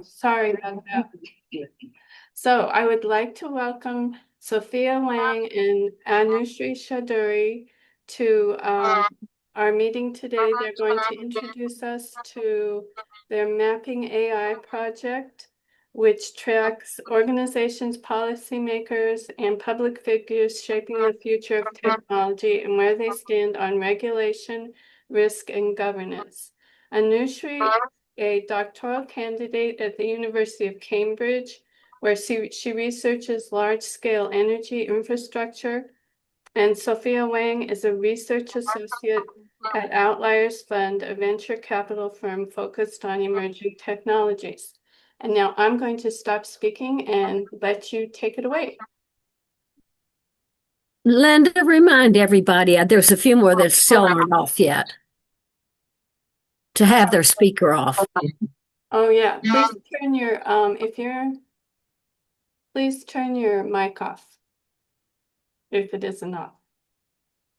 Sorry about that. So I would like to welcome Sophia Wang and Anushree Chaudhuri to our meeting today. They're going to introduce us to their Mapping AI project, which tracks organizations, policymakers, and public figures shaping the future of technology and where they stand on regulation, risk, and governance. Anushree, a doctoral candidate at the University of Cambridge, where she researches large-scale energy infrastructure, and Sophia Wang is a research associate at Outliers Fund, a venture capital firm focused on emerging technologies. And now I'm going to stop speaking and let you take it away. Linda, remind everybody, there's a few more that still aren't off yet, to have their speaker off. Oh yeah, please turn your mic off if it isn't off.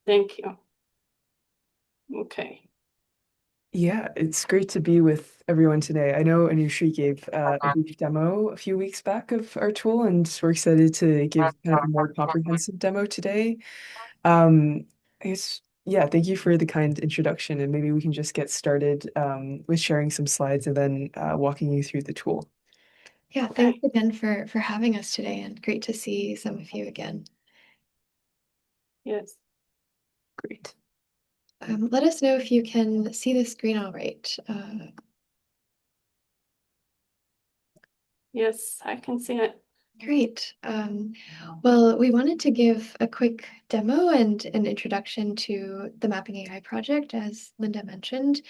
Thank you. Okay. Yeah, it's great to be with everyone today. I know Anushree gave a brief demo a few weeks back of our tool, and we're excited to give kind of a more comprehensive demo today. I guess, yeah, thank you for the kind introduction, and maybe we can just get started with sharing some slides and then walking you through the tool. Yeah, thanks again for having us today, and great to see some of you again. Yes. Great. Let us know if you can see the screen all right. Yes, I can see it. Great. Well, we wanted to give a quick demo and an introduction to the Mapping AI project, as Linda mentioned.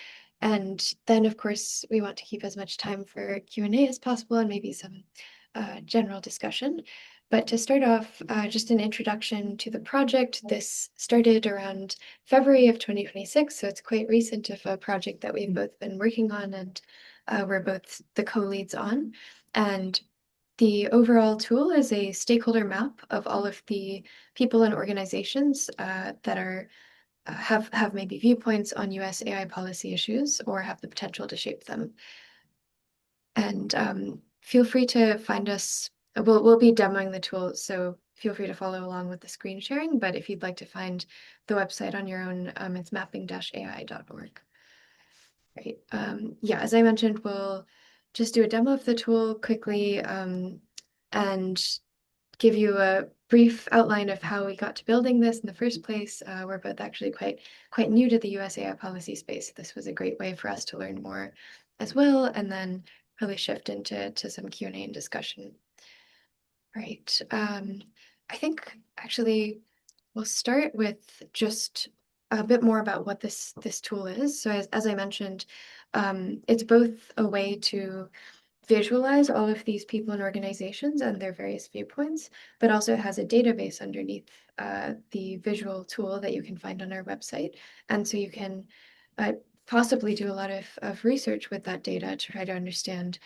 And then, of course, we want to keep as much time for Q&A as possible and maybe some general discussion. But to start off, just an introduction to the project. This started around February of 2026, so it's quite recent of a project that we've both been working on and we're both the co-leads on. And the overall tool is a stakeholder map of all of the people and organizations that are have maybe viewpoints on US AI policy issues or have the potential to shape them. And feel free to find us. We'll be demoing the tool, so feel free to follow along with the screen sharing. But if you'd like to find the website on your own, it's mapping-ai.org. Right. Yeah, as I mentioned, we'll just do a demo of the tool quickly and give you a brief outline of how we got to building this in the first place. We're both actually quite new to the US AI policy space. This was a great way for us to learn more as well, and then really shift into some Q&A and discussion. Right. I think actually we'll start with just a bit more about what this tool is. So as I mentioned, it's both a way to visualize all of these people and organizations and their various viewpoints, but also it has a database underneath the visual tool that you can find on our website. And so you can possibly do a lot of research with that data to try to understand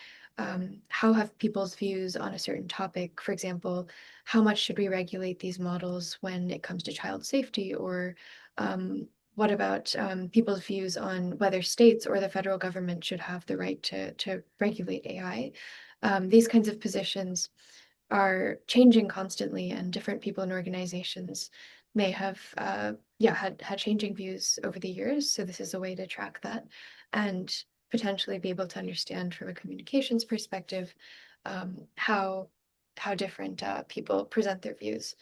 how have people's views on a certain topic. For example, how much should we regulate these models when it comes to child safety, or what about people's views on whether states or the federal government should have the right to regulate AI? These kinds of positions are changing constantly, and different people and organizations may have had changing views over the years. So this is a way to track that and potentially be able to understand from a communications perspective how different people present their views.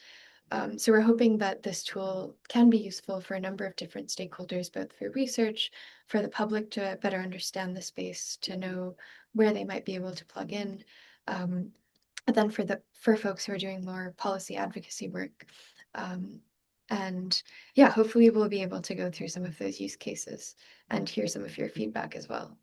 So we're hoping that this tool can be useful for a number of different stakeholders, both for research, for the public to better understand the space, to know where they might be able to plug in, and then for folks who are doing more policy advocacy work. And yeah, hopefully we'll be able to go through some of those use cases and hear some of your feedback as well.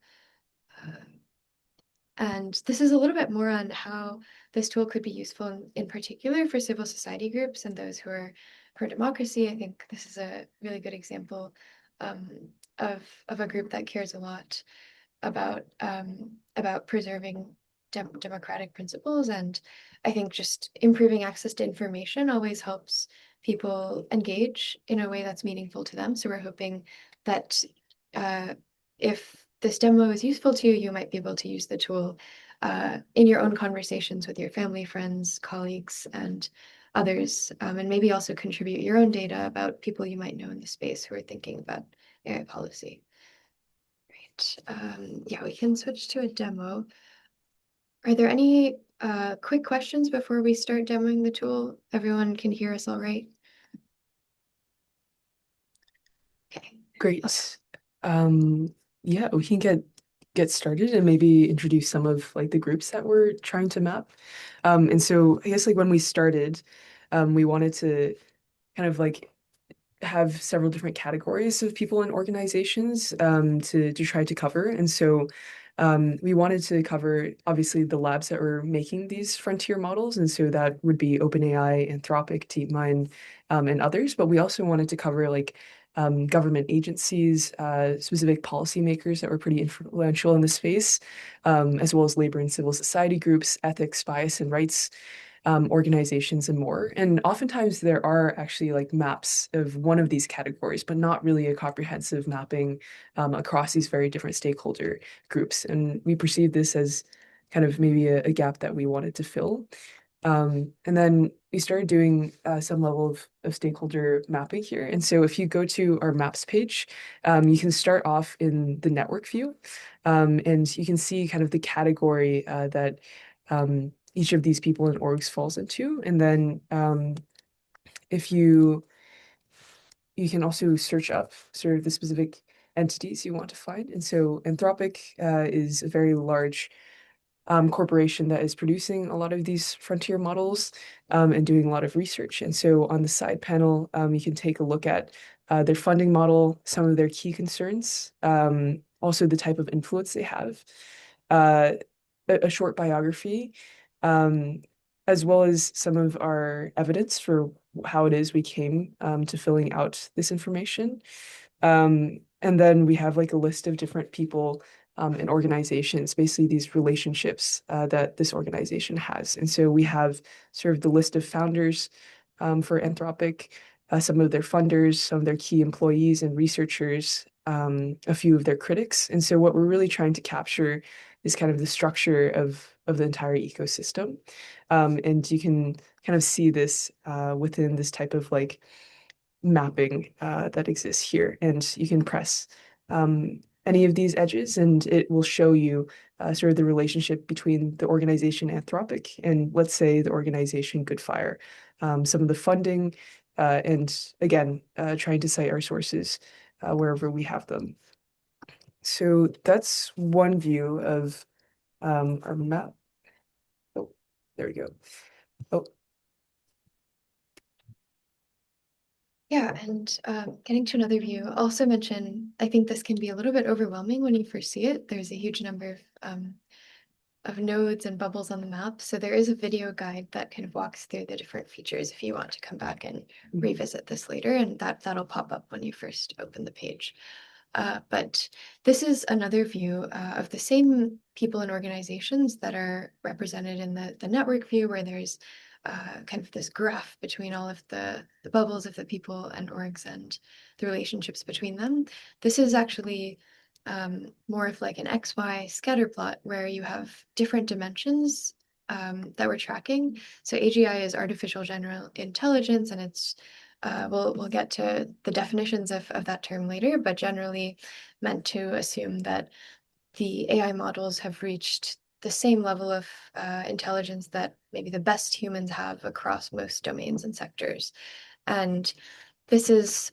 And this is a little bit more on how this tool could be useful in particular for civil society groups and those who are pro-democracy. I think this is a really good example of a group that cares a lot about preserving democratic principles. And I think just improving access to information always helps people engage in a way that's meaningful to them. So we're hoping that if this demo is useful to you, you might be able to use the tool in your own conversations with your family, friends, colleagues, and others, and maybe also contribute your own data about people you might know in the space who are thinking about AI policy. Great. Yeah, we can switch to a demo. Are there any quick questions before we start demoing the tool? Everyone can hear us all right? Okay. Great. Yeah, we can get started and maybe introduce some of like the groups that we're trying to map. And so I guess like when we started, we wanted to kind of like have several different categories of people and organizations to try to cover. And so we wanted to cover obviously the labs that were making these frontier models. And so that would be OpenAI, Anthropic, DeepMind, and others. But we also wanted to cover like government agencies, specific policymakers that were pretty influential in the space, as well as labor and civil society groups, ethics, bias, and rights organizations, and more. And oftentimes there are actually like maps of one of these categories, but not really a comprehensive mapping across these very different stakeholder groups. And we perceive this as kind of maybe a gap that we wanted to fill. And then we started doing some level of stakeholder mapping here. And so if you go to our maps page, you can start off in the network view, and you can see kind of the category that each of these people and orgs falls into. And then if you can also search up sort of the specific entities you want to find. And so Anthropic is a very large corporation that is producing a lot of these frontier models and doing a lot of research. And so on the side panel, you can take a look at their funding model, some of their key concerns, also the type of influence they have, uh, a short biography, as well as some of our evidence for how it is we came to filling out this information. And then we have like a list of different people and organizations, basically these relationships that this organization has. And so we have sort of the list of founders for Anthropic, some of their funders, some of their key employees and researchers, a few of their critics. And so what we're really trying to capture is kind of the structure of the entire ecosystem. And you can kind of see this within this type of like mapping that exists here. And you can press any of these edges and it will show you sort of the relationship between the organization Anthropic and let's say the organization Goodfire, some of the funding, and again, trying to cite our sources wherever we have them. So that's one view of our map. Oh, there we go. Oh, Yeah, and getting to another view, I'll also mention, I think this can be a little bit overwhelming when you first see it. There's a huge number of nodes and bubbles on the map. So there is a video guide that kind of walks through the different features if you want to come back and revisit this later, and that'll pop up when you first open the page. But this is another view of the same people and organizations that are represented in the network view, where there's kind of this graph between all of the bubbles of the people and orgs and the relationships between them. This is actually more of like an XY scatter plot where you have different dimensions that we're tracking. So AGI is artificial general intelligence, and it's we'll get to the definitions of that term later, but generally meant to assume that the AI models have reached the same level of intelligence that maybe the best humans have across most domains and sectors. And this is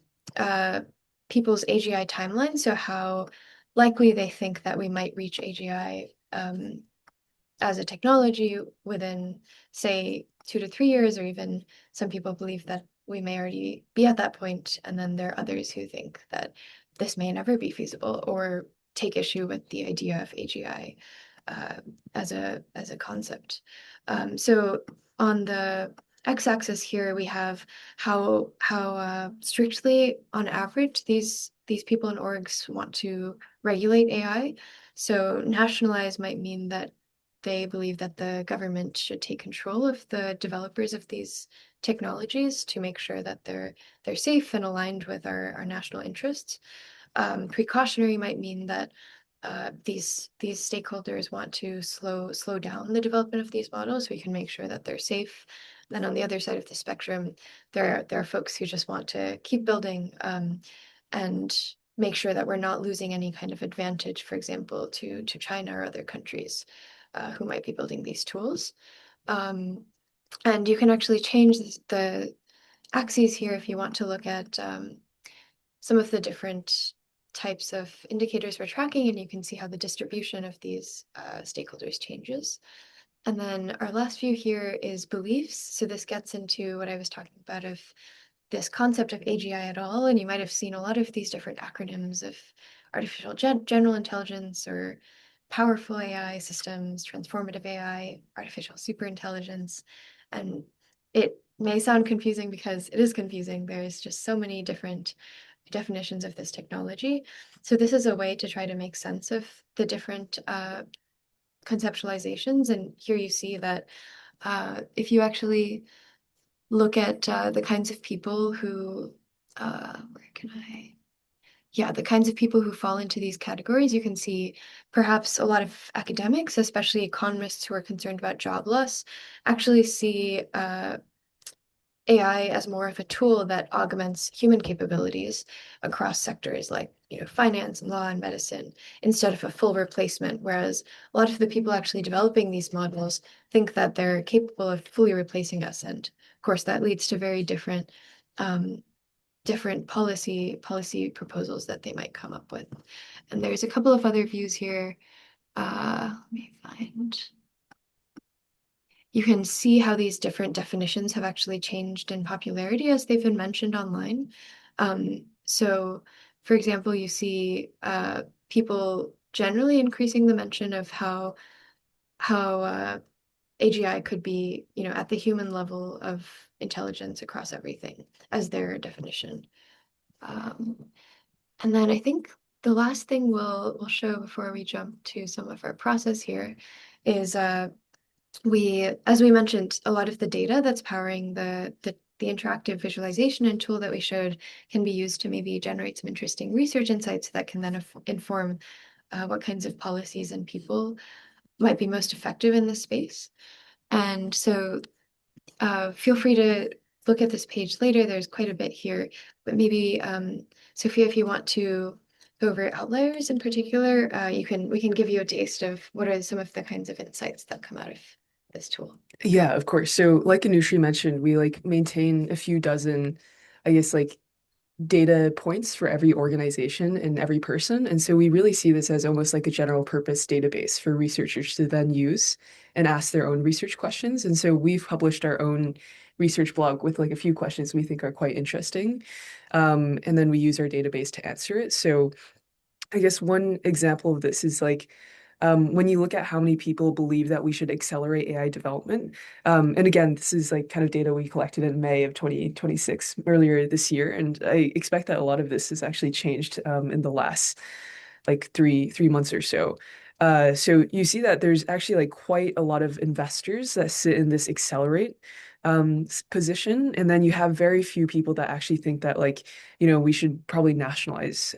people's AGI timeline, so how likely they think that we might reach AGI as a technology within, say, 2 to 3 years, or even some people believe that we may already be at that point, and then there are others who think that this may never be feasible or take issue with the idea of AGI as a concept. So on the x-axis here, we have how strictly, on average, these people and orgs want to regulate AI. So nationalize might mean that they believe that the government should take control of the developers of these technologies to make sure that they're safe and aligned with our national interests. Precautionary might mean that these stakeholders want to slow down the development of these models so we can make sure that they're safe. Then on the other side of the spectrum, there are folks who just want to keep building and make sure that we're not losing any kind of advantage, for example, to China or other countries who might be building these tools. And you can actually change the axes here if you want to look at some of the different types of indicators we're tracking, and you can see how the distribution of these stakeholders changes. And then our last view here is beliefs. So this gets into what I was talking about of this concept of AGI at all. And you might have seen a lot of these different acronyms of artificial general intelligence or powerful AI systems, transformative AI, artificial superintelligence. And it may sound confusing because it is confusing. There's just so many different definitions of this technology. So this is a way to try to make sense of the different conceptualizations. And here you see that if you actually look at the kinds of people who, the kinds of people who fall into these categories, you can see perhaps a lot of academics, especially economists who are concerned about job loss, actually see AI as more of a tool that augments human capabilities across sectors like, finance and law and medicine, instead of a full replacement. Whereas a lot of the people actually developing these models think that they're capable of fully replacing us. And of course, that leads to very different policy proposals that they might come up with. And there's a couple of other views here. Let me find. You can see how these different definitions have actually changed in popularity as they've been mentioned online. So, for example, you see people generally increasing the mention of how AGI could be, at the human level of intelligence across everything as their definition. And then I think the last thing we'll show before we jump to some of our process here is as we mentioned, a lot of the data that's powering the interactive visualization and tool that we showed can be used to maybe generate some interesting research insights that can then inform what kinds of policies and people might be most effective in this space. And so feel free to look at this page later. There's quite a bit here, but maybe Sophia, if you want to go over outliers in particular, we can give you a taste of what are some of the kinds of insights that come out of this tool. Yeah, of course. So like Anushree mentioned, we maintain a few dozen, I guess, data points for every organization and every person. And so we really see this as almost like a general purpose database for researchers to then use and ask their own research questions. And so we've published our own research blog with a few questions we think are quite interesting. And then we use our database to answer it. So I guess one example of this is when you look at how many people believe that we should accelerate AI development, and again, this is kind of data we collected in May of 2026, earlier this year, and I expect that a lot of this has actually changed in the last three months or so. So you see that there's actually quite a lot of investors that sit in this accelerate position, and then you have very few people that actually think that we should probably nationalize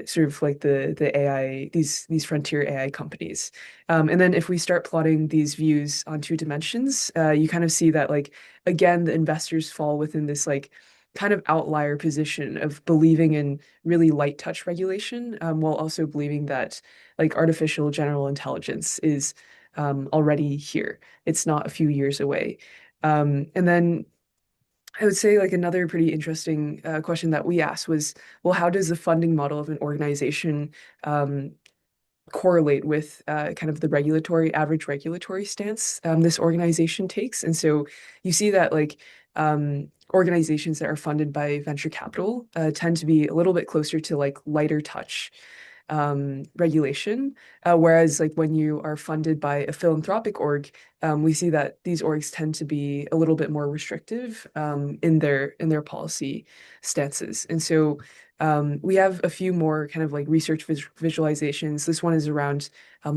sort of the AI, these frontier AI companies. And then if we start plotting these views on two dimensions, you kind of see that again, the investors fall within this kind of outlier position of believing in really light touch regulation, while also believing that artificial general intelligence is already here. It's not a few years away. And then I would say another pretty interesting question that we asked was, well, how does the funding model of an organization correlate with kind of the average regulatory stance this organization takes? And so you see that organizations that are funded by venture capital tend to be a little bit closer to lighter touch regulation, whereas when you are funded by a philanthropic org, we see that these orgs tend to be a little bit more restrictive in their policy stances. And so we have a few more kind of research visualizations. This one is around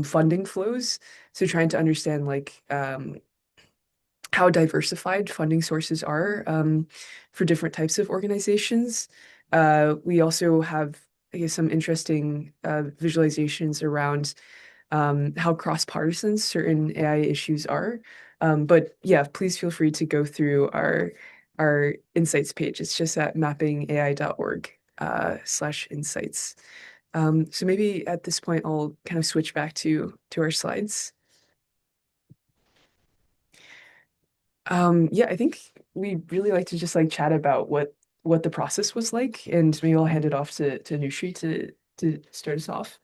funding flows, so trying to understand how diversified funding sources are for different types of organizations. We also have, I guess, some interesting visualizations around how cross-partisan certain AI issues are. But yeah, please feel free to go through our insights page. It's just at mappingai.org /insights. So maybe at this point, I'll kind of switch back to our slides. Yeah, I think we'd really like to just like chat about what the process was like, and maybe I'll hand it off to Anushree to start us off.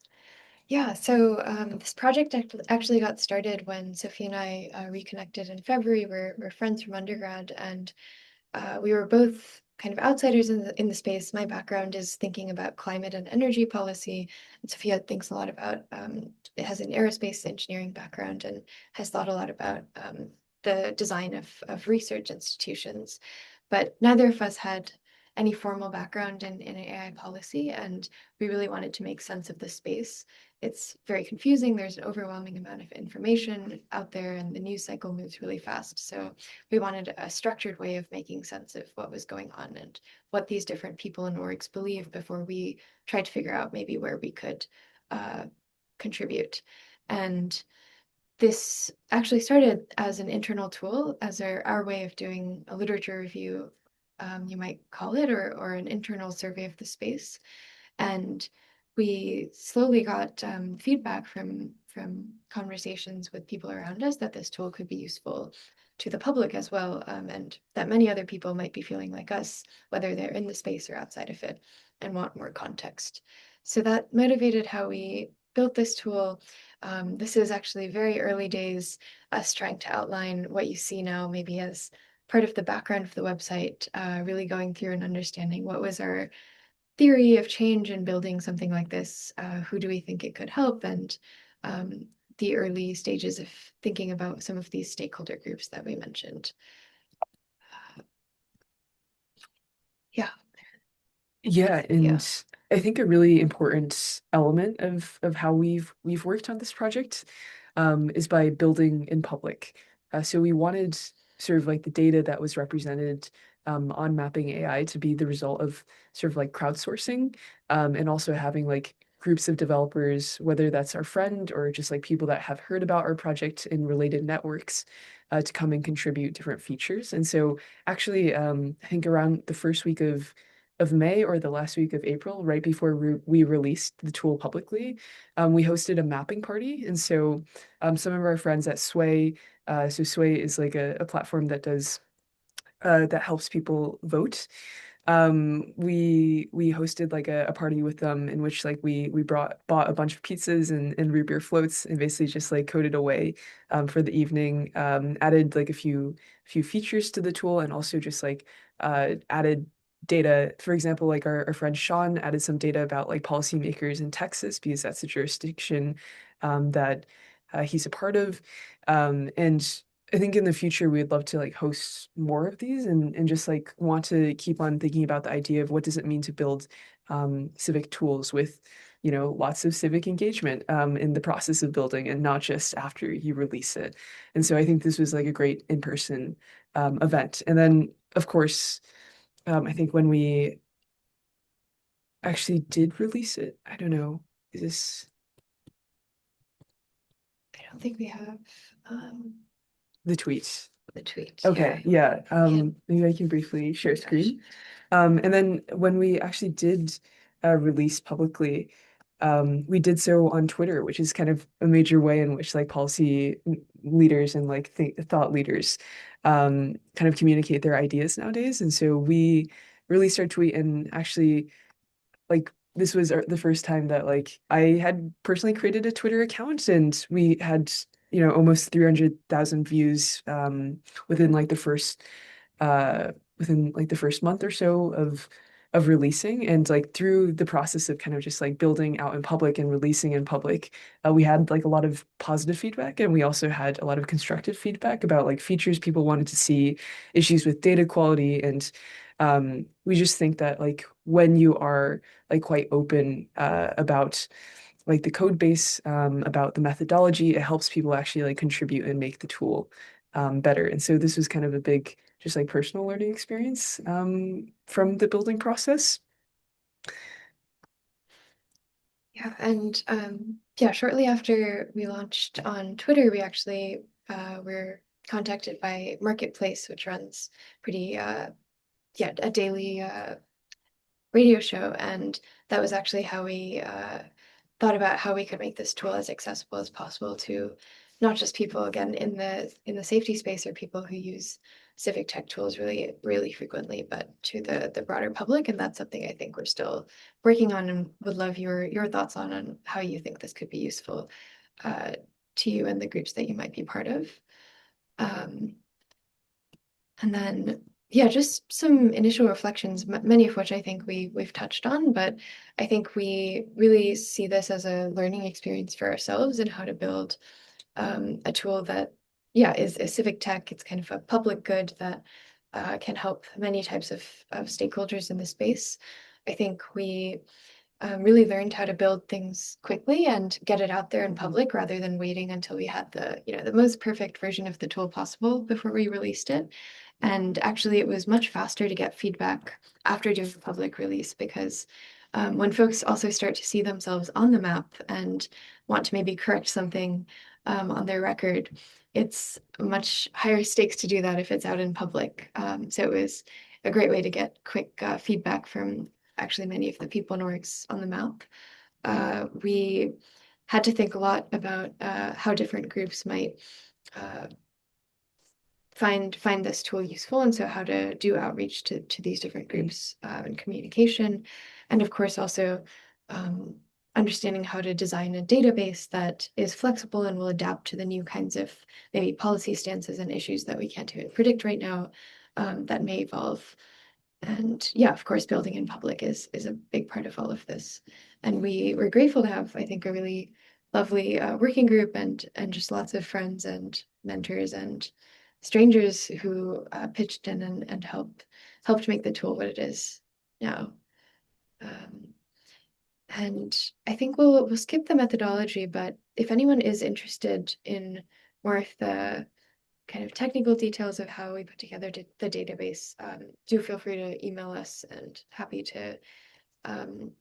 Yeah, so this project actually got started when Sophia and I reconnected in February. We're friends from undergrad, and we were both kind of outsiders in the space. My background is thinking about climate and energy policy, and Sophia thinks a lot about it has an aerospace engineering background and has thought a lot about the design of research institutions. But neither of us had any formal background in AI policy, and we really wanted to make sense of the space. It's very confusing. There's an overwhelming amount of information out there, and the news cycle moves really fast. So we wanted a structured way of making sense of what was going on and what these different people and orgs believe before we tried to figure out maybe where we could contribute. And this actually started as an internal tool, as our way of doing a literature review, you might call it, or an internal survey of the space. And we slowly got feedback from conversations with people around us that this tool could be useful to the public as well, and that many other people might be feeling like us, whether they're in the space or outside of it, and want more context. So that motivated how we built this tool. This is actually very early days, us trying to outline what you see now, maybe as part of the background of the website, really going through and understanding what was our theory of change in building something like this, who do we think it could help, and the early stages of thinking about some of these stakeholder groups that we mentioned. Yeah. Yeah, and I think a really important element of how we've worked on this project is by building in public. So we wanted sort of like the data that was represented on Mapping AI to be the result of sort of like crowdsourcing, and also having like groups of developers, whether that's our friend or just like people that have heard about our project in related networks, to come and contribute different features. And so actually, I think around the first week of May or the last week of April, right before we released the tool publicly, we hosted a mapping party. And so some of our friends at Sway, so Sway is like a platform that does that helps people vote. We hosted like a party with them in which like we bought a bunch of pizzas and root beer floats and basically just like coded away for the evening, added like a few features to the tool, and also just like added data. For example, like our friend Sean added some data about like policymakers in Texas because that's a jurisdiction that he's a part of. And I think in the future we'd love to like host more of these and just like want to keep on thinking about the idea of what does it mean to build civic tools with, you know, lots of civic engagement in the process of building and not just after you release it. And so I think this was like a great in-person event. And then of course, I think when we actually did release it, I don't know, is this I don't think we have the tweet? the tweet. Okay, yeah. Maybe I can briefly share screen. And then when we actually did release publicly, we did so on Twitter, which is kind of a major way in which like policy leaders and like thought leaders kind of communicate their ideas nowadays. And so we released our tweet, and actually like this was the first time that like I had personally created a Twitter account, and we had, you know, almost 300,000 views within like the first month or so of releasing. And like through the process of kind of just like building out in public and releasing in public, we had like a lot of positive feedback, and we also had a lot of constructive feedback about like features people wanted to see, issues with data quality. And we just think that like when you are like quite open about like the code base, about the methodology, it helps people actually like contribute and make the tool better. And so this was kind of a big just like personal learning experience from the building process. Yeah, and yeah, shortly after we launched on Twitter, we actually were contacted by Marketplace, which runs pretty yeah, a daily radio show, and that was actually how we thought about how we could make this tool as accessible as possible to not just people again in the safety space or people who use civic tech tools really frequently, but to the broader public. And that's something I think we're still working on and would love your thoughts on how you think this could be useful uh, to you and the groups that you might be part of. Um, and then, yeah, just some initial reflections, many of which I think we've touched on, but I think we really see this as a learning experience for ourselves and how to build a tool that, yeah, is civic tech. It's kind of a public good that can help many types of stakeholders in the space. I think we really learned how to build things quickly and get it out there in public rather than waiting until we had the most perfect version of the tool possible before we released it. And actually, it was much faster to get feedback after doing the public release because when folks also start to see themselves on the map and want to maybe correct something on their record, it's much higher stakes to do that if it's out in public. So it was a great way to get quick feedback from actually many of the people and orgs on the map. We had to think a lot about how different groups might uh, find this tool useful, and so how to do outreach to these different groups and communication, and of course also um, understanding how to design a database that is flexible and will adapt to the new kinds of maybe policy stances and issues that we can't even predict right now that may evolve. And yeah, of course, building in public is a big part of all of this. And we're grateful to have, I think, a really lovely working group and just lots of friends and mentors and strangers who pitched in and helped make the tool what it is now. Um, and I think we'll skip the methodology, but if anyone is interested in more of the kind of technical details of how we put together the database, do feel free to email us and happy to um,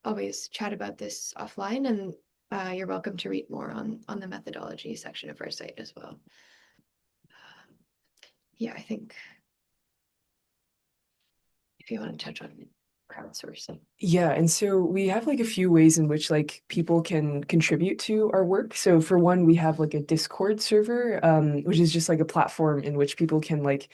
always chat about this offline. And you're welcome to read more on the methodology section of our site as well. Yeah, I think if you want to touch on crowdsourcing. Yeah, and so we have like a few ways in which like people can contribute to our work. So for one, we have like a Discord server, which is just like a platform in which people can like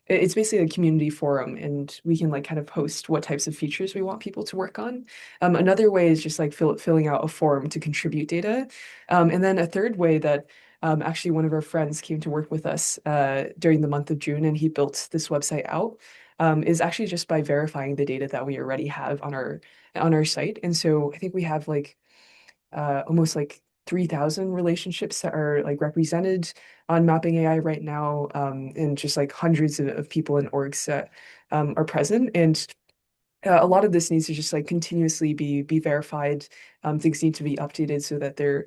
it's basically a community forum, and we can like kind of post what types of features we want people to work on. Another way is just like filling out a form to contribute data. And then a third way that actually one of our friends came to work with us during the month of June, and he built this website out is actually just by verifying the data that we already have on our site. And so I think we have like almost like 3,000 relationships that are like represented on Mapping AI right now, and just like hundreds of people and orgs that are present. And a lot of this needs to just like continuously be verified. Things need to be updated so that they're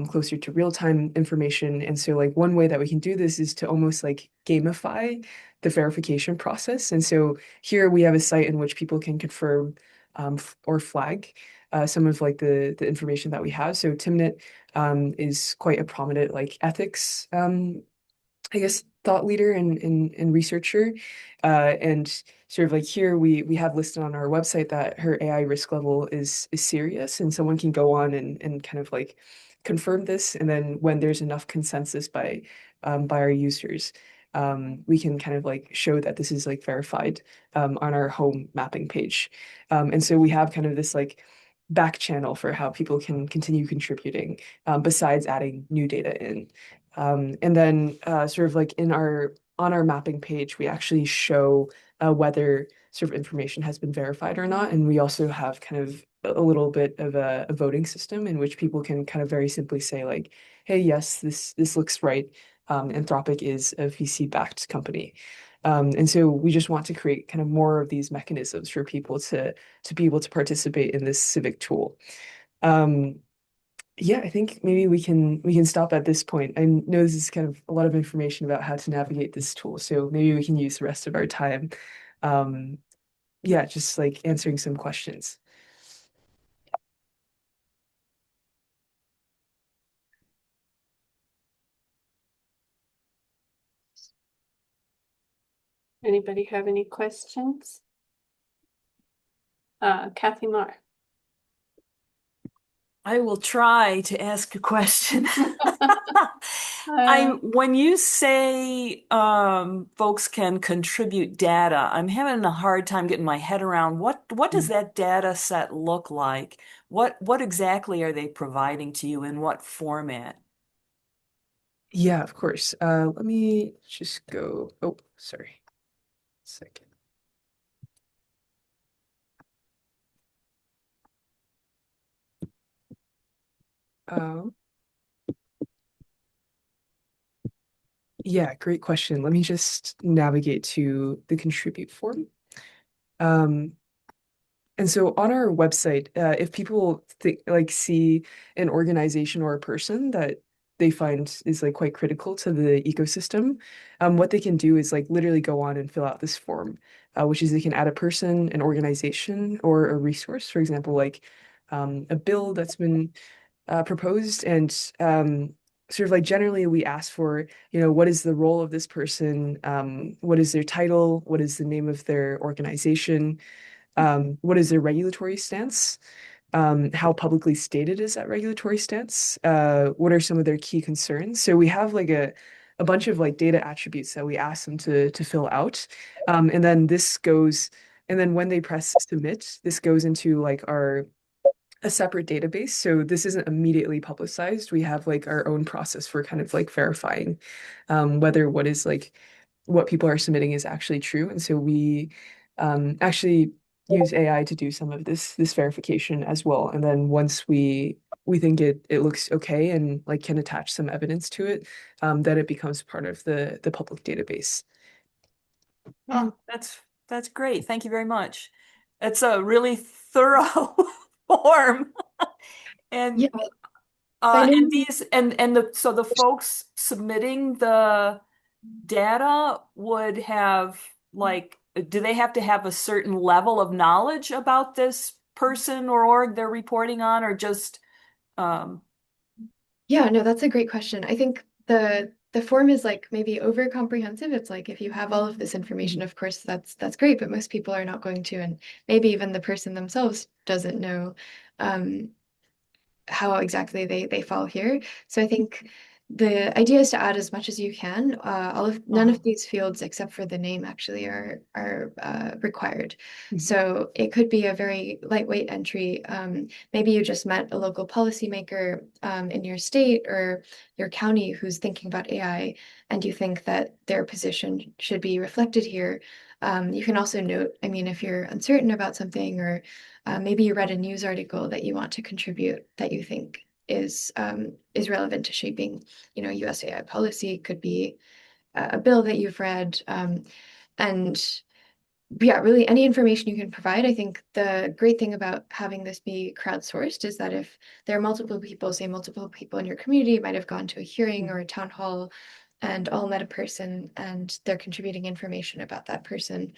closer to real-time information. And so like one way that we can do this is to almost like gamify the verification process. And so here we have a site in which people can confirm or flag some of like the information that we have. So Timnit is quite a prominent like ethics I guess thought leader and researcher. And sort of like here we have listed on our website that her AI risk level is serious, and someone can go on and kind of like confirm this. And then when there's enough consensus by our users, we can kind of like show that this is like verified on our home mapping page. And so we have kind of this like back channel for how people can continue contributing besides adding new data in. And then sort of like on our mapping page, we actually show whether sort of information has been verified or not. And we also have kind of a little bit of a voting system in which people can kind of very simply say like, hey, yes, this looks right. Anthropic is a VC-backed company. And so we just want to create kind of more of these mechanisms for people to be able to participate in this civic tool. Um, yeah, I think maybe we can stop at this point. I know this is kind of a lot of information about how to navigate this tool, so maybe we can use the rest of our time, um, yeah, just like answering some questions. Anybody have any questions? Kathy Marr. I will try to ask a question. Uh, When you say folks can contribute data, I'm having a hard time getting my head around what does that data set look like? What exactly are they providing to you in what format? Yeah, of course. Let me just go. Oh, sorry. Second. Um, yeah, great question. Let me just navigate to the contribute form. Um, And so on our website, if people see an organization or a person that they find is like quite critical to the ecosystem, what they can do is like literally go on and fill out this form, which is they can add a person, an organization, or a resource. For example, like a bill that's been proposed, and sort of like generally we ask for, what is the role of this person, what is their title, what is the name of their organization, what is their regulatory stance? How publicly stated is that regulatory stance? What are some of their key concerns? So we have like a bunch of like data attributes that we ask them to fill out. And then and then when they press submit, this goes into like a separate database. So this isn't immediately publicized. We have like our own process for kind of like verifying whether what people are submitting is actually true. And so we actually use AI to do some of this verification as well. And then once we think it looks okay and like can attach some evidence to it, then it becomes part of the public database. Oh, that's great. Thank you very much. It's a really thorough form. Yeah, And by no and means. these and the folks submitting the data would have like, do they have to have a certain level of knowledge about this person or org they're reporting on, or just um Yeah, no, that's a great question. I think the form is like maybe over comprehensive. It's like if you have all of this information, of course, that's great, but most people are not going to, and maybe even the person themselves doesn't know um, how exactly they fall here. So I think the idea is to add as much as you can. None of these fields except for the name actually are required. So it could be a very lightweight entry. Maybe you just met a local policymaker in your state or your county who's thinking about AI, and you think that their position should be reflected here. You can also note, I mean, if you're uncertain about something, or maybe you read a news article that you want to contribute that you think is relevant to shaping, U.S. AI policy. Could be a bill that you've read, and yeah, really any information you can provide. I think the great thing about having this be crowdsourced is that if there are multiple people, say multiple people in your community might have gone to a hearing or a town hall and all met a person and they're contributing information about that person,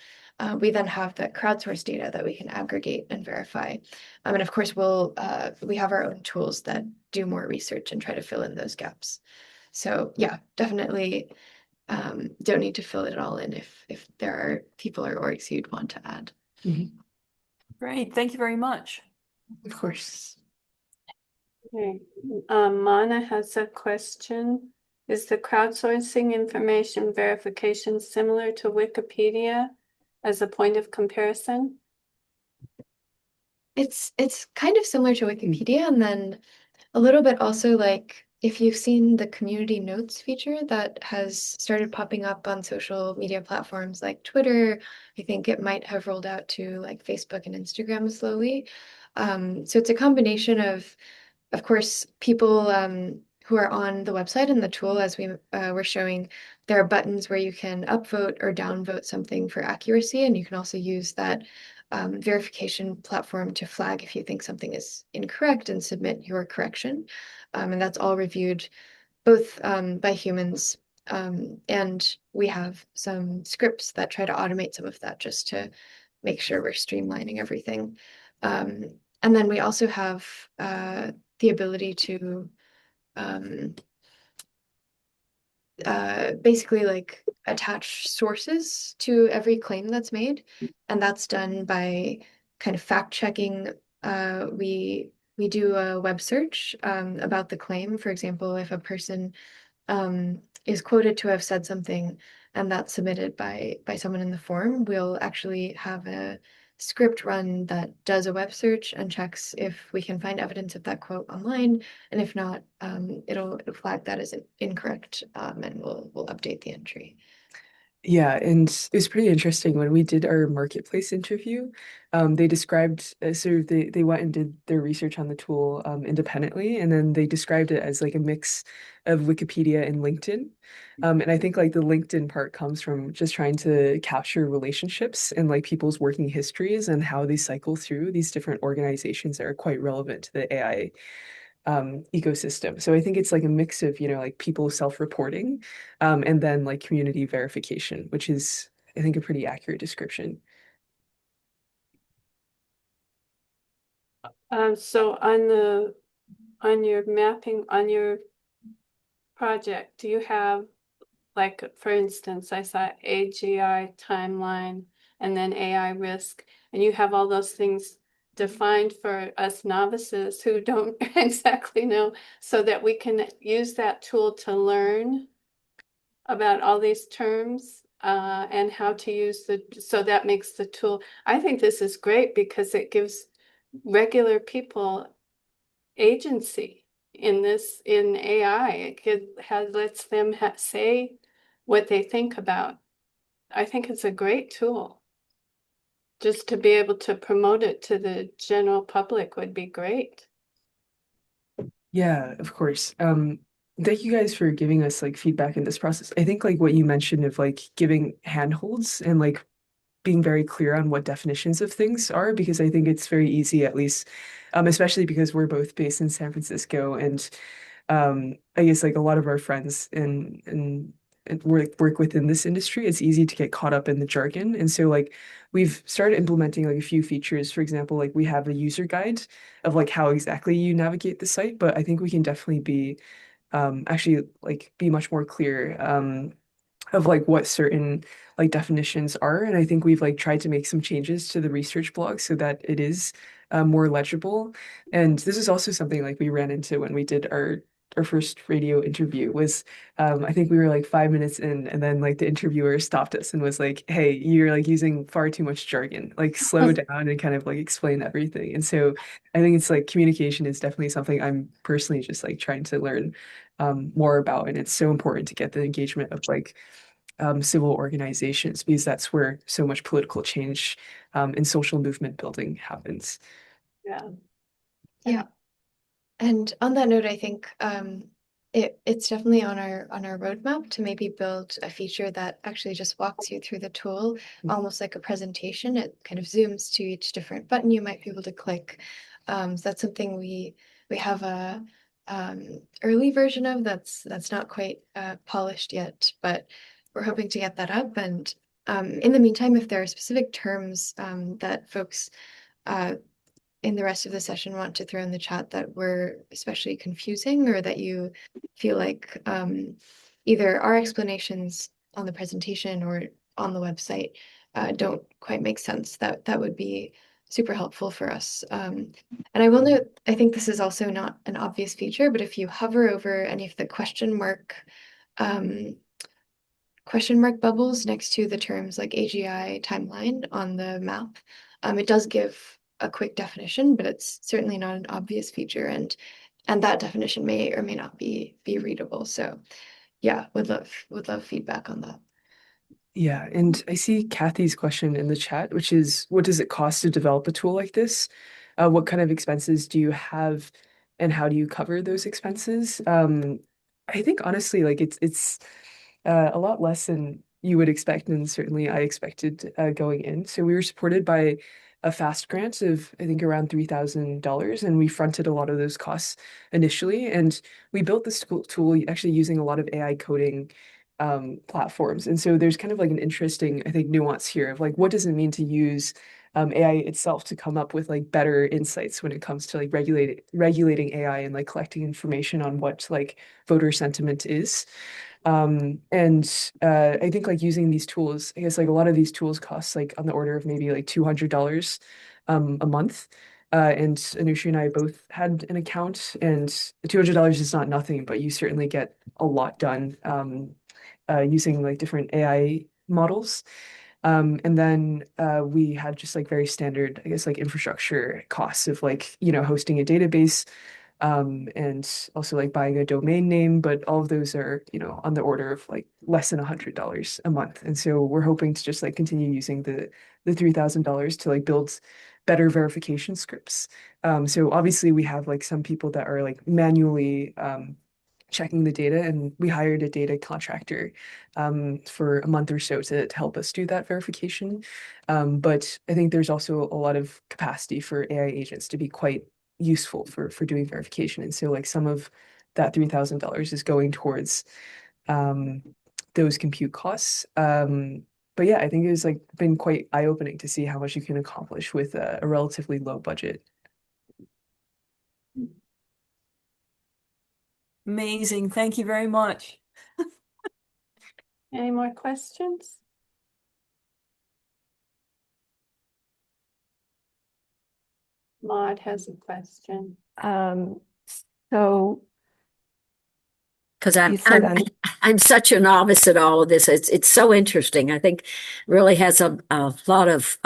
we then have that crowdsourced data that we can aggregate and verify. And of course, we have our own tools that do more research and try to fill in those gaps. So yeah, definitely don't need to fill it all in if there are people or orgs you'd want to add. great. Thank you very much. Of course. Okay. Mana has a question. Is the crowdsourcing information verification similar to Wikipedia as a point of comparison? It's kind of similar to Wikipedia, and then a little bit also like if you've seen the community notes feature that has started popping up on social media platforms like Twitter. I think it might have rolled out to like Facebook and Instagram slowly. So it's a combination of course, people who are on the website and the tool, as we were showing, there are buttons where you can upvote or downvote something for accuracy, and you can also use that verification platform to flag if you think something is incorrect and submit your correction. And that's all reviewed both by humans, and we have some scripts that try to automate some of that just to make sure we're streamlining everything. And then we also have the ability to basically like attach sources to every claim that's made, and that's done by kind of fact checking. We do a web search about the claim. For example, if a person is quoted to have said something and that's submitted by someone in the forum, we'll actually have a script run that does a web search and checks if we can find evidence of that quote online, and if not, it'll flag that as incorrect, and we'll update the entry. Yeah, and it was pretty interesting when we did our marketplace interview. They described sort of they went and did their research on the tool independently, and then they described it as like a mix of Wikipedia and LinkedIn. And I think like the LinkedIn part comes from just trying to capture relationships and like people's working histories and how they cycle through these different organizations that are quite relevant to the AI ecosystem. So I think it's like a mix of, like people self-reporting, and then like community verification, which is, I think, a pretty accurate description. So on your mapping, on your project, do you have, like, for instance, I saw AGI timeline and then AI risk, and you have all those things defined for us novices who don't exactly know, so that we can use that tool to learn about all these terms and how to use so that makes the tool. I think this is great because it gives regular people agency in AI. Lets them say what they think about. I think it's a great tool. Just to be able to promote it to the general public would be great. Yeah, of course. Thank you guys for giving us like feedback in this process. I think like what you mentioned of like giving handholds and like being very clear on what definitions of things are, because I think it's very easy, at least, especially because we're both based in San Francisco, and I guess like a lot of our friends and work within this industry, it's easy to get caught up in the jargon. And so like we've started implementing like a few features. For example, like we have a user guide of like how exactly you navigate the site, but I think we can definitely be actually like be much more clear of like what certain like definitions are. And I think we've like tried to make some changes to the research blog so that it is more legible. And this is also something like we ran into when we did our first radio interview was I think we were like 5 minutes in, and then like the interviewer stopped us and was like, hey, you're like using far too much jargon, like slow down and kind of like explain everything. And so I think it's like communication is definitely something I'm personally just like trying to learn more about. And it's so important to get the engagement of like civil organizations, because that's where so much political change and social movement building happens. Yeah. Yeah. And on that note, I think it's definitely on our roadmap to maybe build a feature that actually just walks you through the tool, almost like a presentation. It kind of zooms to each different button you might be able to click. So that's something we have a early version of that's not quite polished yet, but we're hoping to get that up. And in the meantime, if there are specific terms that folks in the rest of the session want to throw in the chat that were especially confusing, or that you feel like either our explanations on the presentation or on the website don't quite make sense, that would be super helpful for us. And I will note, I think this is also not an obvious feature, but if you hover over any of the question mark bubbles next to the terms like AGI timeline on the map, it does give a quick definition, but it's certainly not an obvious feature, and that definition may or may not be readable. So yeah, would love feedback on that. Yeah, and I see Kathy's question in the chat, which is, what does it cost to develop a tool like this? What kind of expenses do you have, and how do you cover those expenses? I think honestly, like it's a lot less than you would expect, and certainly I expected going in. So we were supported by a FAST grant of I think around $3,000, and we fronted a lot of those costs initially. And we built this tool actually using a lot of AI coding platforms. And so there's kind of like an interesting, I think, nuance here of like what does it mean to use AI itself to come up with like better insights when it comes to like regulating AI and like collecting information on what like voter sentiment is. And I think like using these tools, I guess like a lot of these tools cost like on the order of maybe like $200 a month. And Anushree and I both had an account, and $200 is not nothing, but you certainly get a lot done using like different AI models. And then we had just like very standard, I guess, like infrastructure costs of like, hosting a database, and also like buying a domain name, but all of those are, on the order of like less than $100 a month. And so we're hoping to just like continue using the $3,000 to like build better verification scripts. So obviously we have like some people that are like manually checking the data, and we hired a data contractor for a month or so to help us do that verification. But I think there's also a lot of capacity for AI agents to be quite useful for doing verification. And so like some of that $3,000 is going towards um, those compute costs. But yeah, I think it's like been quite eye-opening to see how much you can accomplish with a relatively low budget. Amazing. Thank you very much. Any more questions? Maud has a question. So Because you said I'm such a novice at all of this. It's so interesting. I think really has a lot of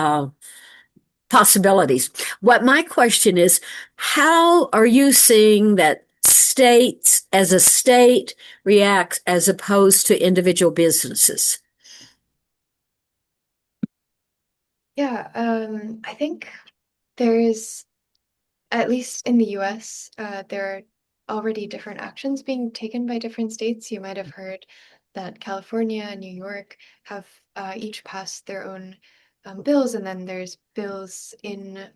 possibilities. What my question is, how are you seeing that states as a state reacts as opposed to individual businesses? Yeah, I think there is, at least in the US, there are already different actions being taken by different states. You might have heard that California and New York have each passed their own bills, and then there's bills in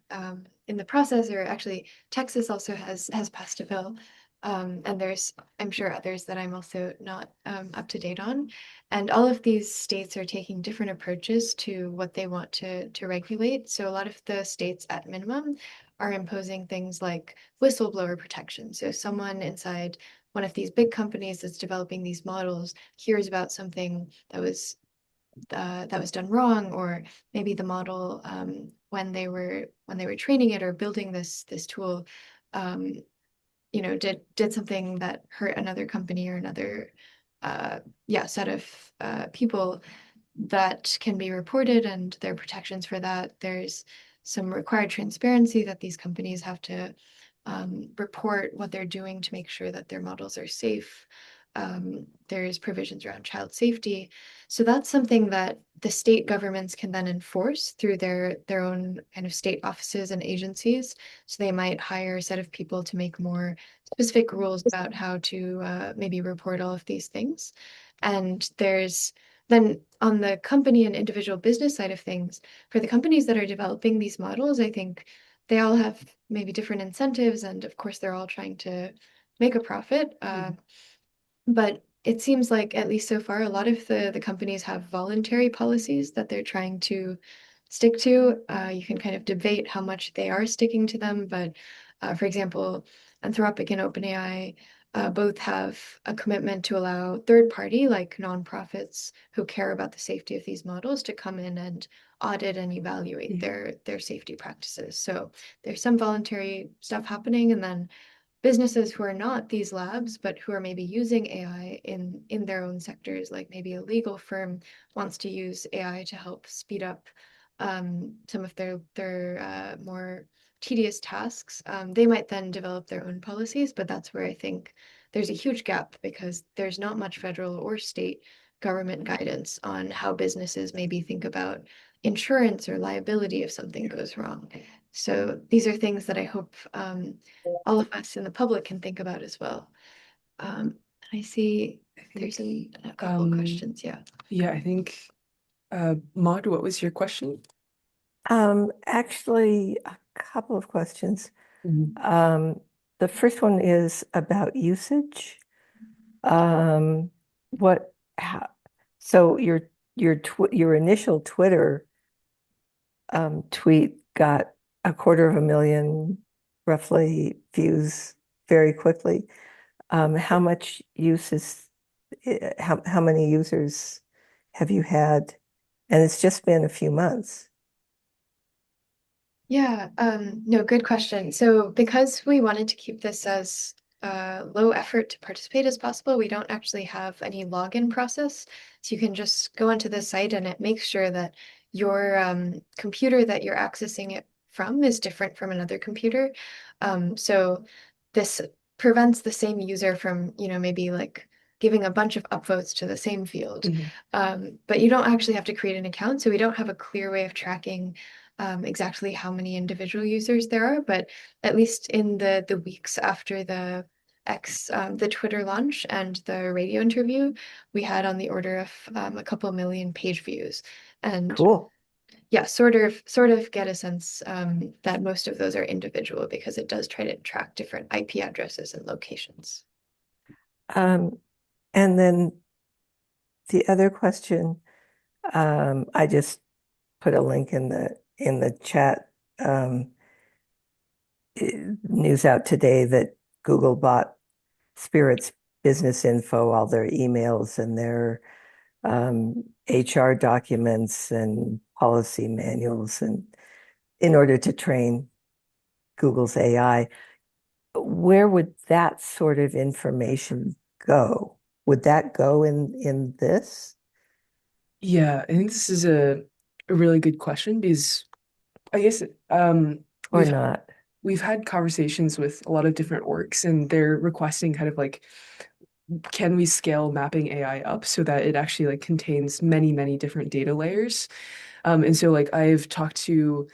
the process, or actually Texas also has passed a bill. And there's, I'm sure, others that I'm also not up to date on. And all of these states are taking different approaches to what they want to regulate. So a lot of the states at minimum are imposing things like whistleblower protection. So someone inside one of these big companies that's developing these models hears about something that was done wrong, or maybe the model when they were training it or building this tool, um, did something that hurt another company or another set of people, that can be reported, and there are protections for that. There's some required transparency that these companies have to report what they're doing to make sure that their models are safe. There's provisions around child safety. So that's something that the state governments can then enforce through their own kind of state offices and agencies. So they might hire a set of people to make more specific rules about how to maybe report all of these things. And there's then on the company and individual business side of things, for the companies that are developing these models, I think they all have maybe different incentives, and of course they're all trying to make a profit. But it seems like, at least so far, a lot of the companies have voluntary policies that they're trying to stick to. You can kind of debate how much they are sticking to them, but for example, Anthropic and OpenAI both have a commitment to allow third party, like nonprofits who care about the safety of these models, to come in and audit and evaluate their safety practices. So there's some voluntary stuff happening, and then businesses who are not these labs, but who are maybe using AI in their own sectors, like maybe a legal firm wants to use AI to help speed up some of their more tedious tasks. They might then develop their own policies, but that's where I think there's a huge gap, because there's not much federal or state government guidance on how businesses maybe think about insurance or liability if something goes wrong. So these are things that I hope all of us in the public can think about as well. I see there's a couple of questions. Yeah. Yeah, I think, Maud, what was your question? actually a couple of questions. Mhm. The first one is about usage. What how, so your initial Twitter tweet got 250,000 roughly views very quickly. How much use How many users have you had? And it's just been a few months. Yeah, no, good question. So because we wanted to keep this as low effort to participate as possible, we don't actually have any login process. So you can just go onto the site and it makes sure that your computer that you're accessing it from is different from another computer. So this prevents the same user from, maybe like giving a bunch of upvotes to the same field. But you don't actually have to create an account, so we don't have a clear way of tracking exactly how many individual users there are, but at least in the weeks after the Twitter launch and the radio interview, we had on the order of a couple million page views, and Cool. yeah, sort of get a sense that most of those are individual because it does try to track different IP addresses and locations. And then the other question, I just put a link in the chat. News out today that Google bought Spirit's business info, all their emails and their HR documents and policy manuals, and in order to train Google's AI. Where would that sort of information go? Would that go in this? Yeah, I think this is a really good question because I guess Or not? we've had conversations with a lot of different orgs and they're requesting kind of like, can we scale mapping AI up so that it actually like contains many, many different data layers? And so like I've talked to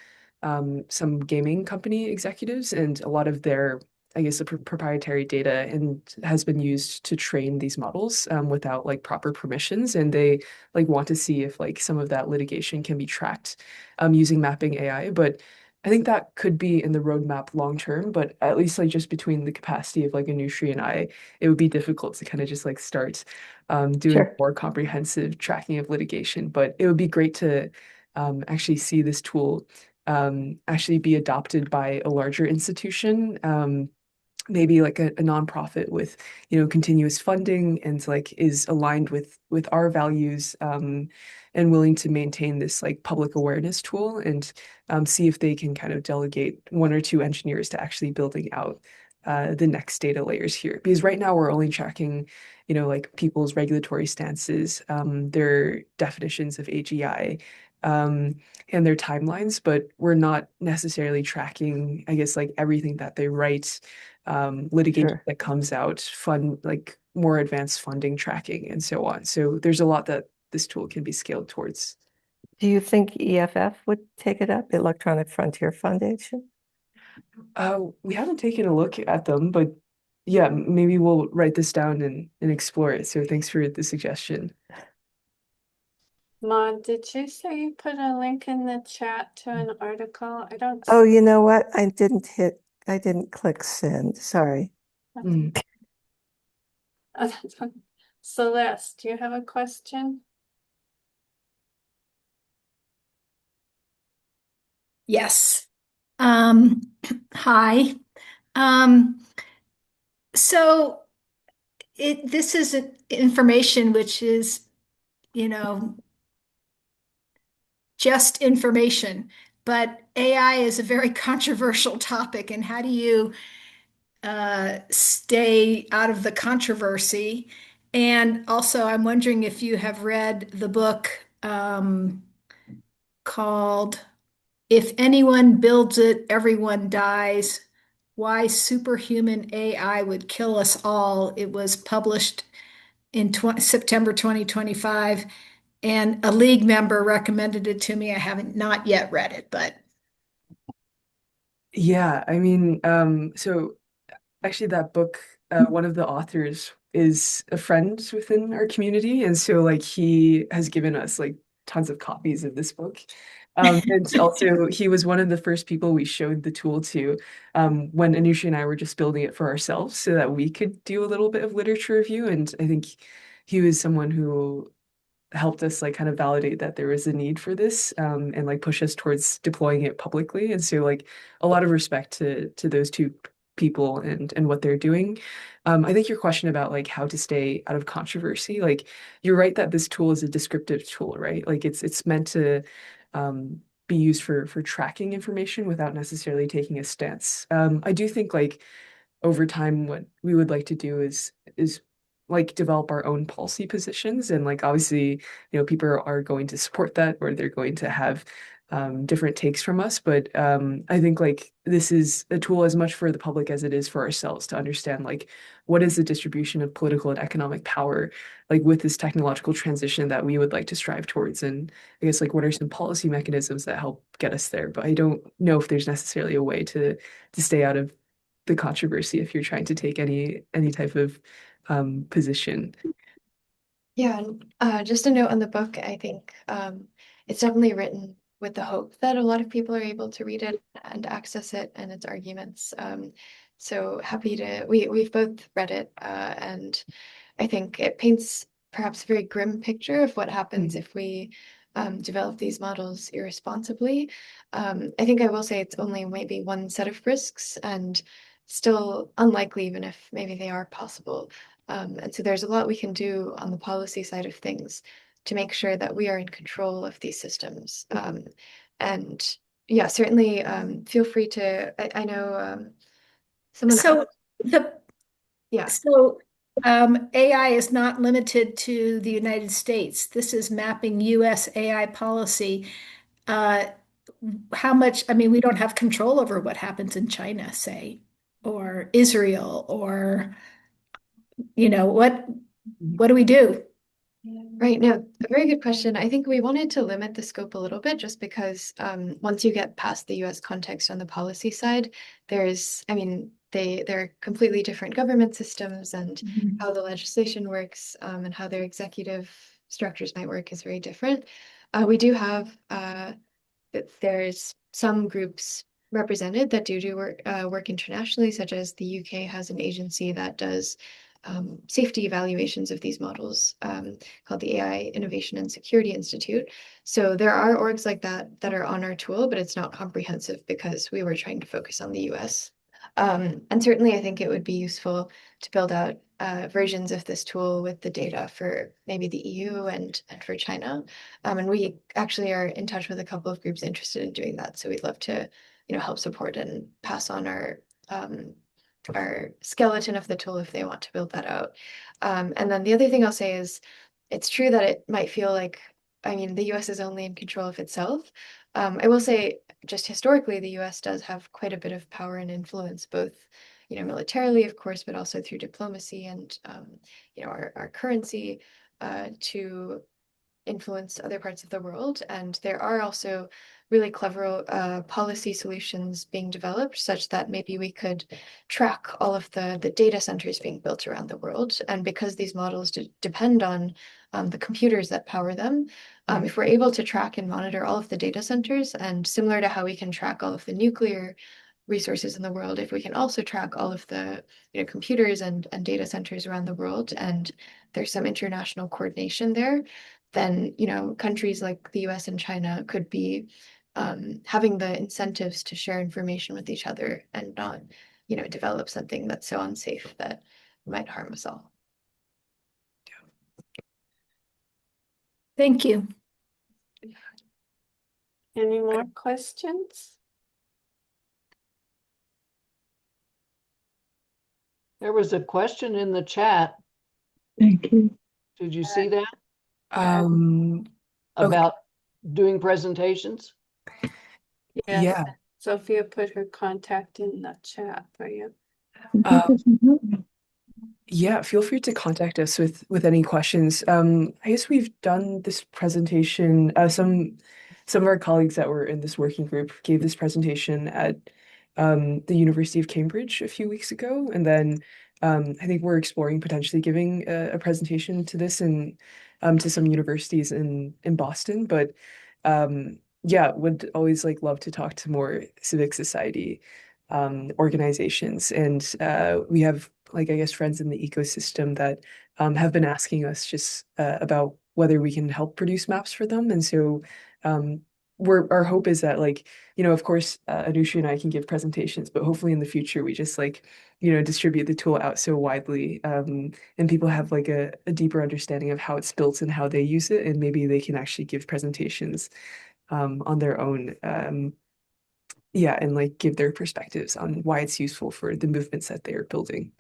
some gaming company executives and a lot of their, I guess, the proprietary data and has been used to train these models without like proper permissions. And they like want to see if like some of that litigation can be tracked using mapping AI. But I think that could be in the roadmap long term, but at least like just between the capacity of like Anushree and I, it would be difficult to kind of just like start doing Sure. more comprehensive tracking of litigation. But it would be great to actually see this tool actually be adopted by a larger institution, maybe like a nonprofit with continuous funding and like is aligned with our values and willing to maintain this like public awareness tool and see if they can kind of delegate one or two engineers to actually building out the next data layers here. Because right now we're only tracking, like people's regulatory stances, their definitions of AGI, and their timelines, but we're not necessarily tracking, I guess, like everything that they write, litigation Sure. that comes out, fund like more advanced funding tracking, and so on. So there's a lot that this tool can be scaled towards. Do you think EFF would take it up, Electronic Frontier Foundation? We haven't taken a look at them, but yeah, maybe we'll write this down and explore it. So thanks for the suggestion. Maud, did you say you put a link in the chat to an article? I don't. Oh, you know what? I didn't click send. Sorry. Mm. Celeste, do you have a question? Yes. Um, Hi. Um, so this is information which is, you know, just information, but AI is a very controversial topic, and how do you stay out of the controversy? And also, I'm wondering if you have read the book called If Anyone Builds It, Everyone Dies: Why Superhuman AI Would Kill Us All. It was published in September 2025, and a league member recommended it to me. I haven't not yet read it, but Yeah, I mean, so actually that book, one of the authors is a friend within our community, and so like he has given us like tons of copies of this book. And also he was one of the first people we showed the tool to when Anusha and I were just building it for ourselves so that we could do a little bit of literature review. And I think he was someone who helped us like kind of validate that there was a need for this and like push us towards deploying it publicly. And so like a lot of respect to those two people and what they're doing. I think your question about like how to stay out of controversy, like you're right that this tool is a descriptive tool, right? Like it's meant to be used for tracking information without necessarily taking a stance. I do think like over time, what we would like to do is like develop our own policy positions, and like obviously, people are going to support that, or they're going to have different takes from us. But I think like this is a tool as much for the public as it is for ourselves to understand like what is the distribution of political and economic power like with this technological transition that we would like to strive towards, and I guess like what are some policy mechanisms that help get us there. But I don't know if there's necessarily a way to stay out of the controversy if you're trying to take any type of position. Yeah, and just a note on the book, I think it's definitely written with the hope that a lot of people are able to read it and access it and its arguments. So happy to, we've both read it, and I think it paints perhaps a very grim picture of what happens if we develop these models irresponsibly. I think I will say it's only maybe one set of risks and still unlikely, even if maybe they are possible. And so there's a lot we can do on the policy side of things to make sure that we are in control of these systems. And yeah, certainly feel free to, I know someone. So the Yeah. So AI is not limited to the United States. This is mapping US AI policy. Uh, how much, I mean, we don't have control over what happens in China, say, or Israel, or, what do we do? Right. No, a very good question. I think we wanted to limit the scope a little bit just because once you get past the US context on the policy side, I mean, they're completely different government systems, and how the legislation works and how their executive structures might work is very different. We do have there's some groups represented that do work internationally, such as the UK has an agency that does safety evaluations of these models called the AI Innovation and Security Institute. So there are orgs like that are on our tool, but it's not comprehensive because we were trying to focus on the US. And certainly I think it would be useful to build out versions of this tool with the data for maybe the EU and for China. And we actually are in touch with a couple of groups interested in doing that. So we'd love to, help support and pass on our skeleton of the tool if they want to build that out. And then the other thing I'll say is it's true that it might feel like, I mean, the US is only in control of itself. I will say, just historically, the US does have quite a bit of power and influence, both, militarily, of course, but also through diplomacy and, our currency to influence other parts of the world. And there are also really clever policy solutions being developed such that maybe we could track all of the data centers being built around the world. And because these models depend on the computers that power them, if we're able to track and monitor all of the data centers, and similar to how we can track all of the nuclear resources in the world, if we can also track all of the computers and data centers around the world, and there's some international coordination there, then countries like the US and China could be having the incentives to share information with each other and not develop something that's so unsafe that might harm us all. Thank you. Any more questions? There was a question in the chat. Thank you. Did you see that? Okay. About doing presentations? Yes. Yeah. Sophia put her contact in the chat for you. Yeah, feel free to contact us with any questions. I guess we've done this presentation. Some of our colleagues that were in this working group gave this presentation at the University of Cambridge a few weeks ago, and then I think we're exploring potentially giving a presentation to this and to some universities in Boston. But yeah, would always like love to talk to more civic society organizations, and we have like I guess friends in the ecosystem that have been asking us just about whether we can help produce maps for them, and so our hope is that like, of course, Anushree and I can give presentations, but hopefully in the future we just like, distribute the tool out so widely, and people have like a deeper understanding of how it's built and how they use it, and maybe they can actually give presentations on their own. Yeah, and like give their perspectives on why it's useful for the movements that they are building.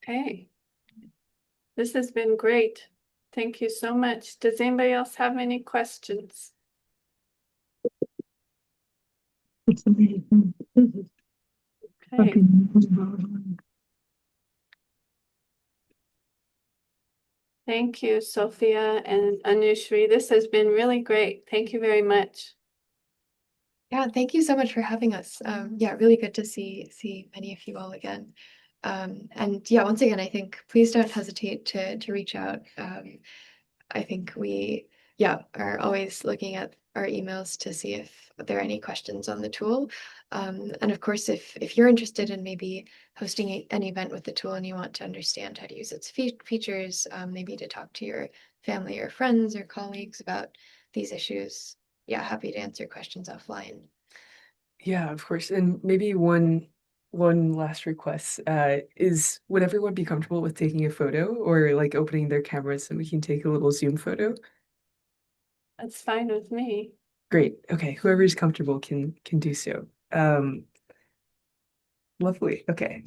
Okay. This has been great. Thank you so much. Does anybody else have any questions? Okay. Thank you, Sophia and Anushree. This has been really great. Thank you very much. Yeah, thank you so much for having us. Yeah, really good to see many of you all again. And yeah, once again, I think please don't hesitate to reach out. I think we, yeah, are always looking at our emails to see if there are any questions on the tool. And of course, if you're interested in maybe hosting an event with the tool and you want to understand how to use its features, maybe to talk to your family or friends or colleagues about these issues, yeah, happy to answer questions offline. Yeah, of course. And maybe one last request is would everyone be comfortable with taking a photo or like opening their cameras and we can take a little Zoom photo? That's fine with me. Great. Okay, whoever's comfortable can do so. Lovely. Okay.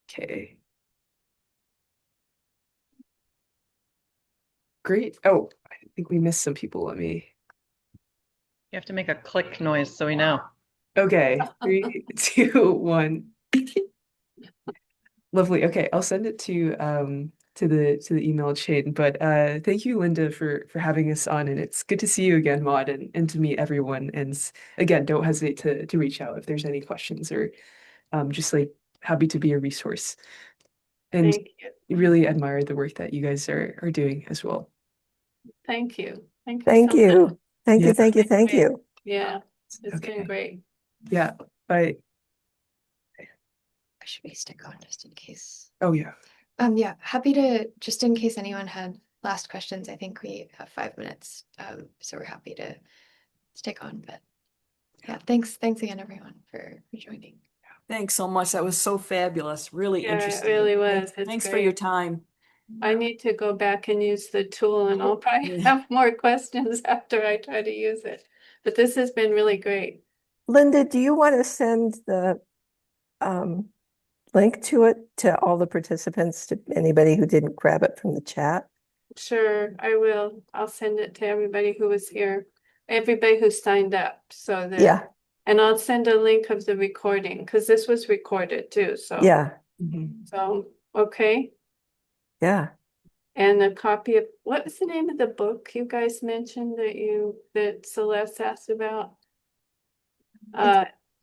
Okay. Great. Oh, I think we missed some people. Let me. You have to make a click noise so we know. Okay. 3, 2, 1. Lovely. Okay, I'll send it to the email chain. But thank you, Linda, for having us on, and it's good to see you again, Maud, and to meet everyone. And again, don't hesitate to reach out if there's any questions or just like happy to be a resource. And Thank you. really admire the work that you guys are doing as well. Thank you. Thank you Thank so much. you. Thank you, Yeah. thank you, thank you. Yeah, it's Okay. been great. Yeah. Bye. Should we stick on just in case? Oh yeah. Yeah, happy to, just in case anyone had last questions, I think we have 5 minutes. So we're happy to stick on, but yeah, thanks again, everyone, for joining. Thanks so much. That was so fabulous. Really Yeah, it interesting. really was. It's Thanks for great. your time. I need to go back and use the tool and I'll probably have more questions after I try to use it. But this has been really great. Linda, do you want to send the link to it to all the participants, to anybody who didn't grab it from the chat? Sure, I will. I'll send it to everybody who was here, everybody who signed up, so that, Yeah, and I'll send a link of the recording because this was recorded too. So yeah, So okay, yeah. and a copy of what was the name of the book you guys mentioned that Celeste asked about?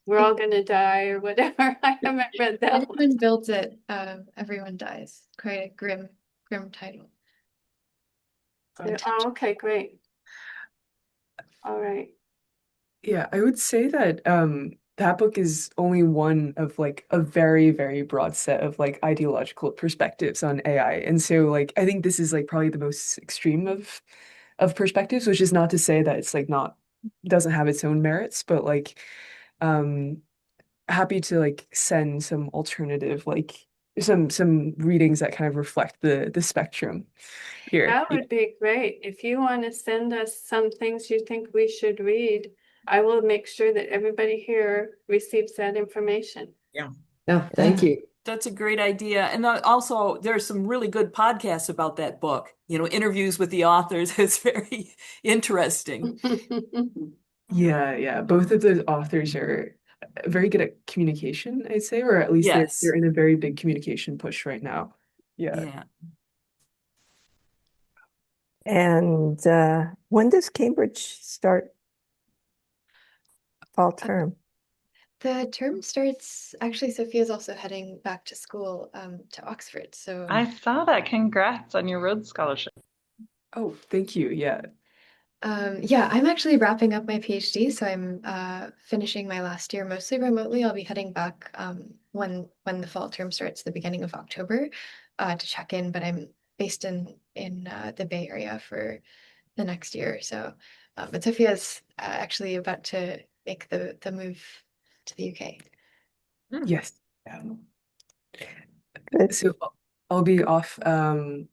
We're all gonna die or whatever. I haven't read that one. Anyone builds it, everyone dies. Quite a grim title. Oh, okay, great. All right. Yeah, I would say that that book is only one of like a very, very broad set of like ideological perspectives on AI. And so like I think this is like probably the most extreme of perspectives, which is not to say that it's like not doesn't have its own merits, but like um happy to like send some alternative like some readings that kind of reflect the spectrum here. That would be great. If you want to send us some things you think we should read, I will make sure that everybody here receives that information. Yeah, thank you. That's a great idea. And also, there's some really good podcasts about that book. Interviews with the authors. It's very interesting. Yeah. Both of the authors are very good at communication, I'd say, or at least Yes. they're in a very big communication push right now. Yeah. Yeah. And when does Cambridge start fall term? The term starts, actually, Sophia's also heading back to school, to Oxford, so. I saw that. Congrats on your Rhodes Scholarship. Oh, thank you. Yeah. Yeah, I'm actually wrapping up my PhD, so I'm finishing my last year mostly remotely. I'll be heading back when the fall term starts, the beginning of October, to check in, but I'm based in the Bay Area for the next year or so. But Sophia's actually about to make the move to the UK. Yes. Good. So I'll be off, I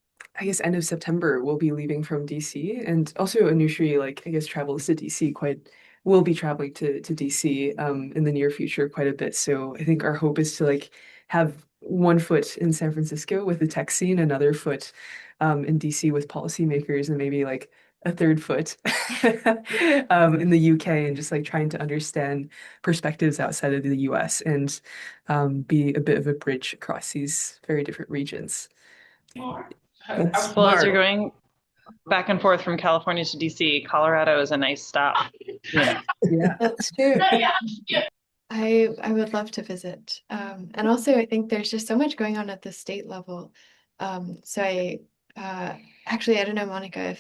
guess end of September. We'll be leaving from DC, and also Anushree, like I guess travels to DC quite. We'll be traveling to DC in the near future quite a bit. So I think our hope is to like have one foot in San Francisco with the tech scene, another foot in DC with policymakers, and maybe like a third foot in the UK, and just like trying to understand perspectives outside of the US and be a bit of a bridge across these very different regions. That's Well, as you're smart. going back and forth from California to DC, Colorado is a nice stop. Yeah. That's true. I would love to visit. And also I think there's just so much going on at the state level. So actually I don't know, Monica,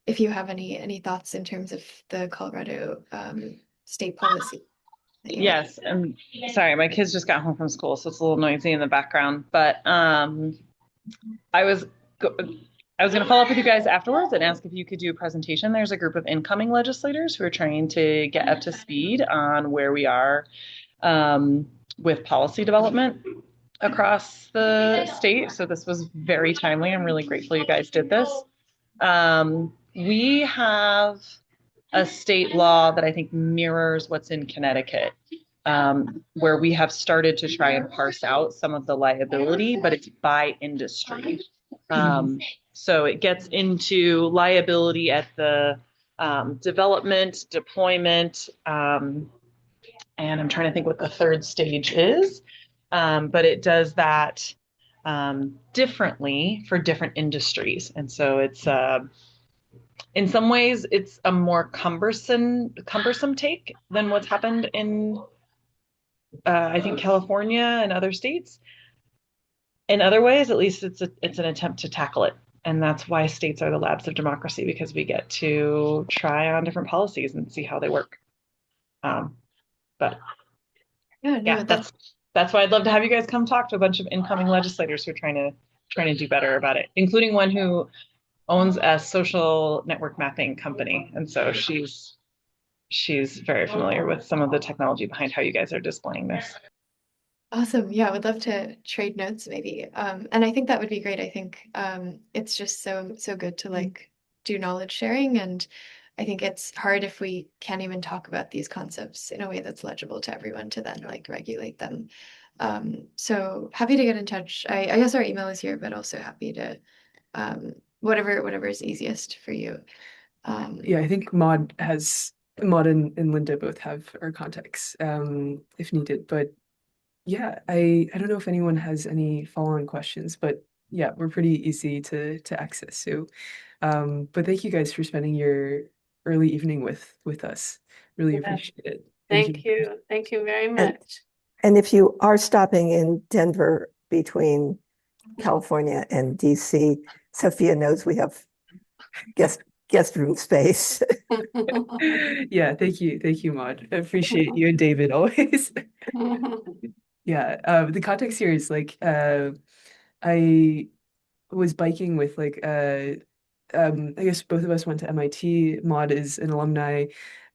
if you have any thoughts in terms of the Colorado state policy. Yes, and sorry, my kids just got home from school, so it's a little noisy in the background. But I was going to follow up with you guys afterwards and ask if you could do a presentation. There's a group of incoming legislators who are trying to get up to speed on where we are with policy development across the state. So this was very timely. I'm really grateful you guys did this. We have a state law that I think mirrors what's in Connecticut, where we have started to try and parse out some of the liability, but it's by industry. So it gets into liability at the development, deployment, and I'm trying to think what the third stage is, but it does that differently for different industries. And so it's in some ways, it's a more cumbersome take than what's happened in, I think, California and other states. In other ways, at least it's an attempt to tackle it. And that's why states are the labs of democracy, because we get to try on different policies and see how they work. But yeah, that's why I'd love to have you guys come talk to a bunch of incoming legislators who are trying to do better about it, including one who owns a social network mapping company. And so she's very familiar with some of the technology behind how you guys are displaying this. Awesome. Yeah, I would love to trade notes maybe. And I think that would be great. I think it's just so good to like do knowledge sharing. And I think it's hard if we can't even talk about these concepts in a way that's legible to everyone to then like regulate them. So happy to get in touch. I guess our email is here, but also happy to whatever is easiest for you. Yeah, I think Maud and Linda both have our contacts if needed. But yeah, I don't know if anyone has any follow-on questions, but yeah, we're pretty easy to access. So but thank you guys for spending your early evening with us. Really appreciate it. Thank you. Thank you very much. And if you are stopping in Denver between California and DC, Sophia knows we have guest room space. Yeah, thank you, Maud. I appreciate you and David always. Yeah, the context here is like I was biking with like I guess both of us went to MIT. Maud is an alumni,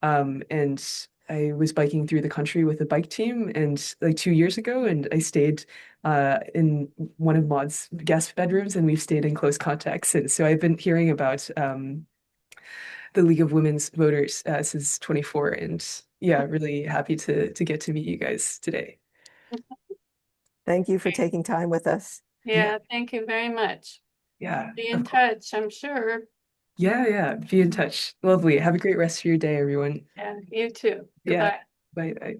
and I was biking through the country with a bike team, and like 2 years ago, and I stayed in one of Maud's guest bedrooms, and we've stayed in close contact since. So I've been hearing about the League of Women's Voters since 24, and yeah, really happy to get to meet you guys today. Thank you for taking time with us. Yeah, thank you very much. Yeah. Be in touch, I'm sure. Yeah, be in touch. Lovely. Have a great rest of your day, everyone. Yeah, you too. Yeah. Goodbye. Bye.